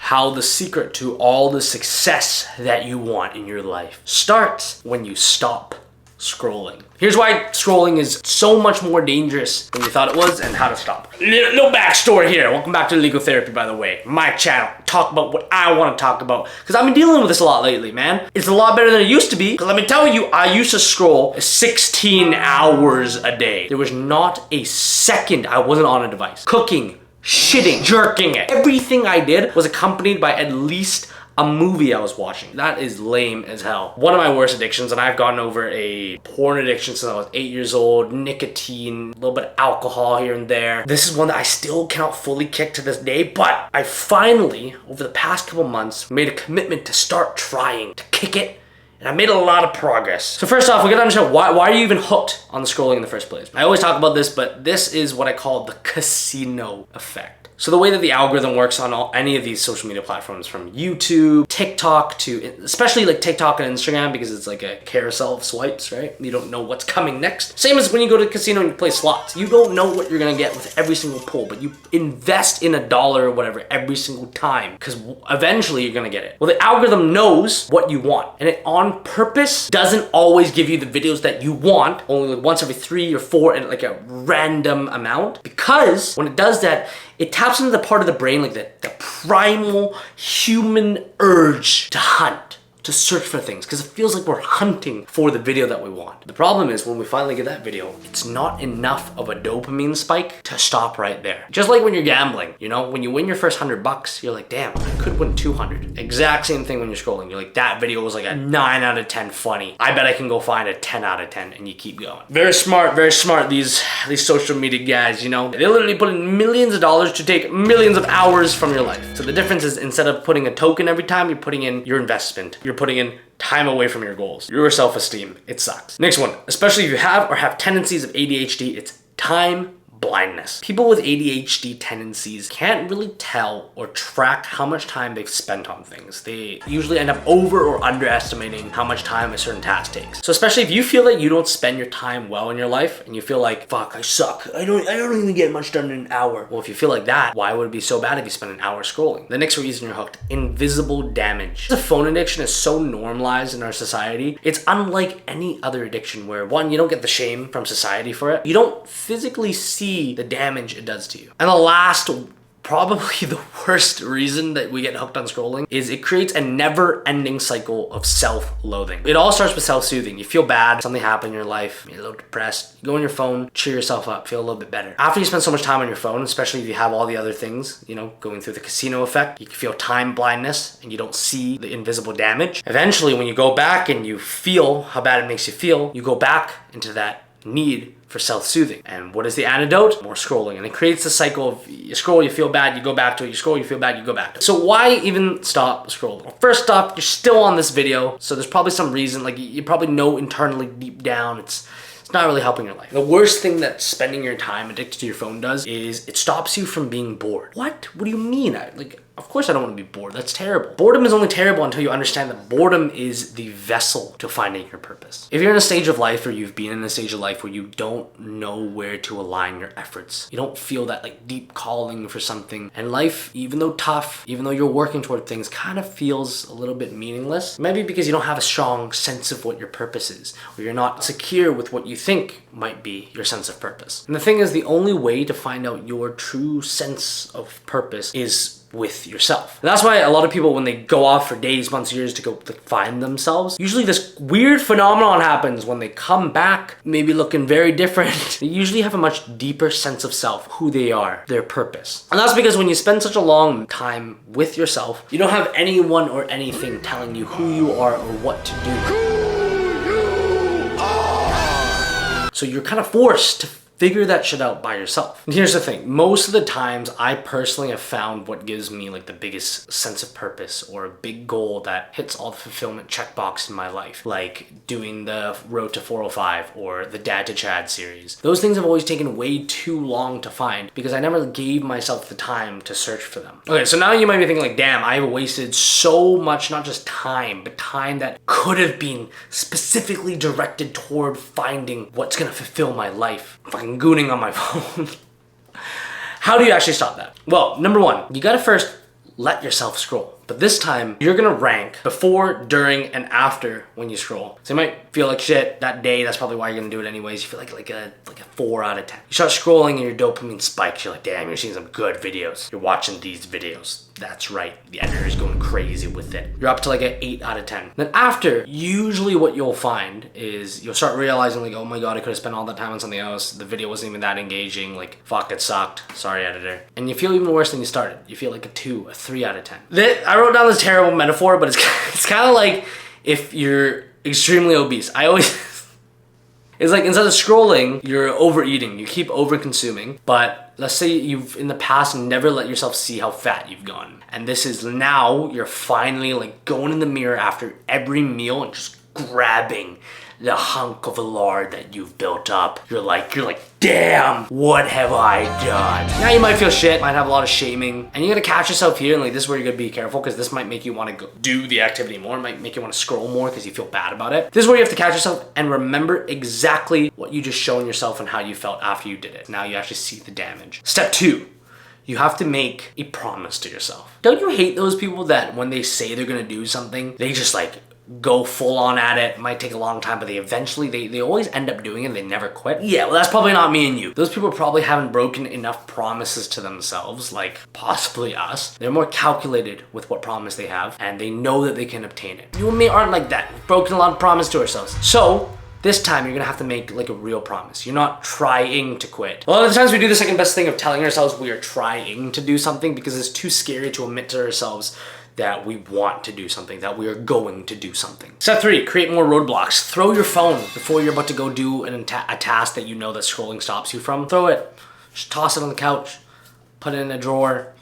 how the secret to all the success that you want in your life starts when you stop scrolling. Here's why scrolling is so much more dangerous than you thought it was and how to stop. Little backstory here. Welcome back to Legal Therapy, by the way. My channel. Talk about what I want to talk about. Because I've been dealing with this a lot lately, man. It's a lot better than it used to be. Because let me tell you, I used to scroll 16 hours a day. There was not a second I wasn't on a device. Cooking, shitting, jerking it. Everything I did was accompanied by at least a movie I was watching. That is lame as hell. One of my worst addictions, and I've gotten over a porn addiction since I was 8 years old, nicotine, a little bit of alcohol here and there. This is one that I still cannot fully kick to this day, but I finally, over the past couple months, made a commitment to start trying to kick it, and I made a lot of progress. So first off, we gotta understand why are you even hooked on the scrolling in the first place? I always talk about this, but this is what I call the casino effect. So the way that the algorithm works on any of these social media platforms, from YouTube, TikTok, to especially like TikTok and Instagram, because it's like a carousel of swipes, right? You don't know what's coming next. Same as when you go to a casino and you play slots. You don't know what you're gonna get with every single pull, but you invest in $1 or whatever every single time, because eventually you're gonna get it. Well, the algorithm knows what you want, and it on purpose doesn't always give you the videos that you want, only like once every 3 or 4 and like a random amount, because when it does that, it taps into the part of the brain, like the primal human urge to hunt, to search for things, because it feels like we're hunting for the video that we want. The problem is when we finally get that video, it's not enough of a dopamine spike to stop right there. Just like when you're gambling, you know, when you win your first $100, you're like, damn, I could win 200. Exact same thing when you're scrolling. You're like, that video was like a 9 out of 10 funny. I bet I can go find a 10 out of 10, and you keep going. Very smart, these social media guys, you know. They literally put in millions of dollars to take millions of hours from your life. So the difference is, instead of putting a token every time, you're putting in your investment. You're putting in time away from your goals. Your self-esteem, it sucks. Next one, especially if you have or have tendencies of ADHD, it's time blindness. People with ADHD tendencies can't really tell or track how much time they've spent on things. They usually end up over or underestimating how much time a certain task takes. So especially if you feel that you don't spend your time well in your life, and you feel like, fuck, I suck. I don't even get much done in an hour. Well, if you feel like that, why would it be so bad if you spend an hour scrolling? The next reason you're hooked, invisible damage. The phone addiction is so normalized in our society. It's unlike any other addiction where, one, you don't get the shame from society for it. You don't physically see the damage it does to you. And the last, probably the worst reason that we get hooked on scrolling, is it creates a never-ending cycle of self-loathing. It all starts with self-soothing. You feel bad, something happened in your life, you're a little depressed, you go on your phone, cheer yourself up, feel a little bit better. After you spend so much time on your phone, especially if you have all the other things, you know, going through the casino effect, you can feel time blindness and you don't see the invisible damage. Eventually, when you go back and you feel how bad it makes you feel, you go back into that need for self-soothing. And what is the antidote? More scrolling. And it creates the cycle of, you scroll, you feel bad, you go back to it, you scroll, you feel bad, you go back to it. So why even stop scrolling? Well, first off, you're still on this video, so there's probably some reason, like you probably know internally deep down, it's not really helping your life. The worst thing that spending your time addicted to your phone does is it stops you from being bored. What? What do you mean? Of course I don't want to be bored. That's terrible. Boredom is only terrible until you understand that boredom is the vessel to finding your purpose. If you're in a stage of life, or you've been in a stage of life where you don't know where to align your efforts, you don't feel that like deep calling for something, and life, even though tough, even though you're working toward things, kind of feels a little bit meaningless, maybe because you don't have a strong sense of what your purpose is, or you're not secure with what you think might be your sense of purpose. And the thing is, the only way to find out your true sense of purpose is with yourself. And that's why a lot of people, when they go off for days, months, years to go find themselves, usually this weird phenomenon happens when they come back, maybe looking very different. They usually have a much deeper sense of self, who they are, their purpose. And that's because when you spend such a long time with yourself, you don't have anyone or anything telling you who you are or what to do. So you're kind of forced to figure that shit out by yourself. And here's the thing, most of the times I personally have found what gives me like the biggest sense of purpose, or a big goal that hits all the fulfillment checkbox in my life, like doing the Road to 405 or the Dad to Chad series. Those things have always taken way too long to find because I never gave myself the time to search for them. Okay, so now you might be thinking like, damn, I've wasted so much, not just time, but time that could have been specifically directed toward finding what's gonna fulfill my life. Fucking gooning on my phone. How do you actually stop that? Well, number one, you gotta first let yourself scroll. But this time, you're gonna rank before, during, and after when you scroll. So you might feel like shit that day, that's probably why you're gonna do it anyways. You feel like a 4 out of 10. You start scrolling and your dopamine spikes. You're like, damn, you're seeing some good videos. You're watching these videos. That's right, the editor is going crazy with it. You're up to like an 8 out of 10. Then after, usually what you'll find is you'll start realizing like, oh my god, I could have spent all that time on something else. The video wasn't even that engaging. Like, fuck, it sucked. Sorry, editor. And you feel even worse than you started. You feel like a 2, a 3 out of 10. I wrote down this terrible metaphor, but it's kind of like if you're extremely obese. It's like instead of scrolling, you're overeating. You keep over-consuming, but let's say you've in the past never let yourself see how fat you've gotten. And this is now you're finally like going in the mirror after every meal and just grabbing the hunk of lard that you've built up. You're like, damn, what have I done? Now you might feel shit, might have a lot of shaming, and you're gonna catch yourself here, and like this is where you're gonna be careful, because this might make you want to go do the activity more, it might make you want to scroll more because you feel bad about it. This is where you have to catch yourself and remember exactly what you just shown yourself and how you felt after you did it. Now you actually see the damage. Step 2. You have to make a promise to yourself. Don't you hate those people that when they say they're gonna do something, they just like go full on at it? It might take a long time, but they always end up doing it and they never quit? Yeah, well, that's probably not me and you. Those people probably haven't broken enough promises to themselves, like possibly us. They're more calculated with what promise they have, and they know that they can obtain it. You and me aren't like that. We've broken a lot of promise to ourselves. So this time you're gonna have to make like a real promise. You're not trying to quit. A lot of the times we do the second best thing of telling ourselves we are trying to do something because it's too scary to admit to ourselves that we want to do something, that we are going to do something. Step 3, create more roadblocks. Throw your phone before you're about to go do a task that you know that scrolling stops you from. Throw it, just toss it on the couch, put it in a drawer,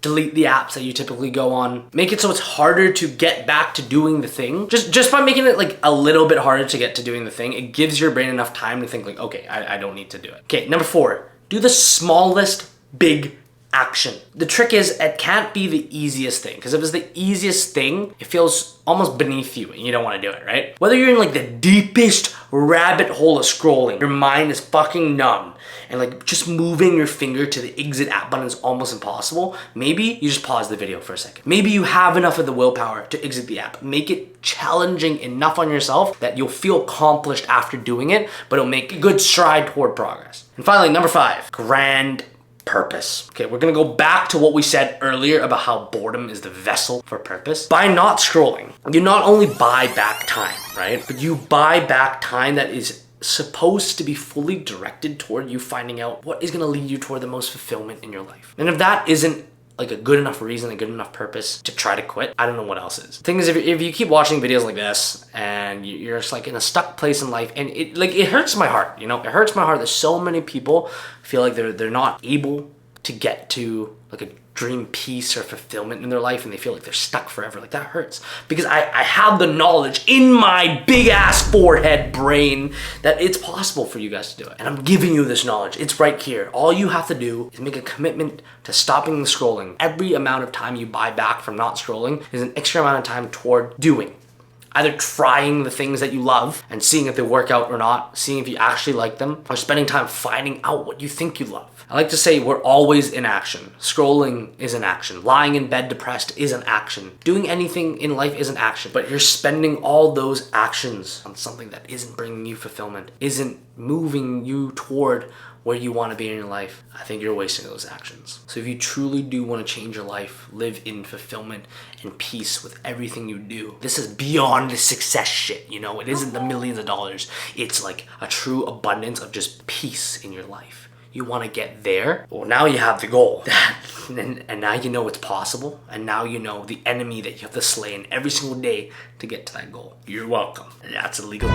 delete the apps that you typically go on. Make it so it's harder to get back to doing the thing. Just by making it like a little bit harder to get to doing the thing, it gives your brain enough time to think like, okay, I don't need to do it. Okay, number 4, do the smallest big action. The trick is it can't be the easiest thing, because if it's the easiest thing, it feels almost beneath you and you don't want to do it, right? Whether you're in like the deepest rabbit hole of scrolling, your mind is fucking numb, and like just moving your finger to the exit app button is almost impossible, maybe you just pause the video for a second. Maybe you have enough of the willpower to exit the app. Make it challenging enough on yourself that you'll feel accomplished after doing it, but it'll make a good stride toward progress. And finally, number 5, grand purpose. Okay, we're gonna go back to what we said earlier about how boredom is the vessel for purpose. By not scrolling, you not only buy back time, right? But you buy back time that is supposed to be fully directed toward you finding out what is gonna lead you toward the most fulfillment in your life. And if that isn't like a good enough reason, a good enough purpose to try to quit, I don't know what else is. The thing is, if you keep watching videos like this and you're just like in a stuck place in life, and it hurts my heart, you know? It hurts my heart that so many people feel like they're not able to get to like a dream peace or fulfillment in their life, and they feel like they're stuck forever. Like, that hurts, because I have the knowledge in my big ass forehead brain that it's possible for you guys to do it, and I'm giving you this knowledge. It's right here. All you have to do is make a commitment to stopping the scrolling. Every amount of time you buy back from not scrolling is an extra amount of time toward doing, either trying the things that you love and seeing if they work out or not, seeing if you actually like them, or spending time finding out what you think you love. I like to say we're always in action. Scrolling is an action. Lying in bed depressed is an action. Doing anything in life is an action. But you're spending all those actions on something that isn't bringing you fulfillment, isn't moving you toward where you want to be in your life. I think you're wasting those actions. So if you truly do want to change your life, live in fulfillment and peace with everything you do, this is beyond the success shit, you know? It isn't the millions of dollars. It's like a true abundance of just peace in your life. You want to get there? Well, now you have the goal. And now you know it's possible. And now you know the enemy that you have to slay in every single day to get to that goal. You're welcome. That's illegal.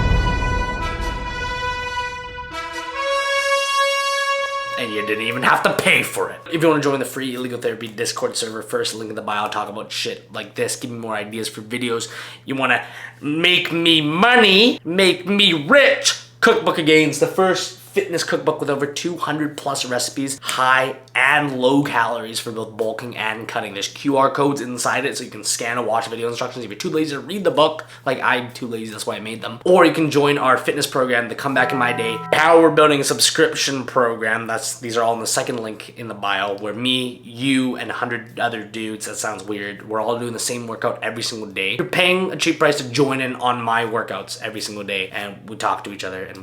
And you didn't even have to pay for it. If you want to join the free Illegal Therapy Discord server, first link in the bio, talk about shit like this, give me more ideas for videos. You want to make me money, make me rich? Cookbook of Gains, the first fitness cookbook with over 200 plus recipes, high and low calories for both bulking and cutting. There's QR codes inside it so you can scan and watch video instructions. If you're too lazy to read the book, like I'm too lazy, that's why I made them. Or you can join our fitness program, the Comeback in My Day. How we're building a subscription program. These are all in the second link in the bio, where me, you, and 100 other dudes, that sounds weird, we're all doing the same workout every single day. You're paying a cheap price to join in on my workouts every single day, and we talk to each other, and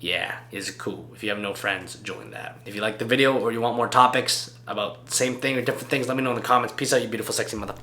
yeah, is cool. If you have no friends, join that. If you like the video or you want more topics about the same thing or different things, let me know in the comments. Peace out, you beautiful, sexy motherfucker.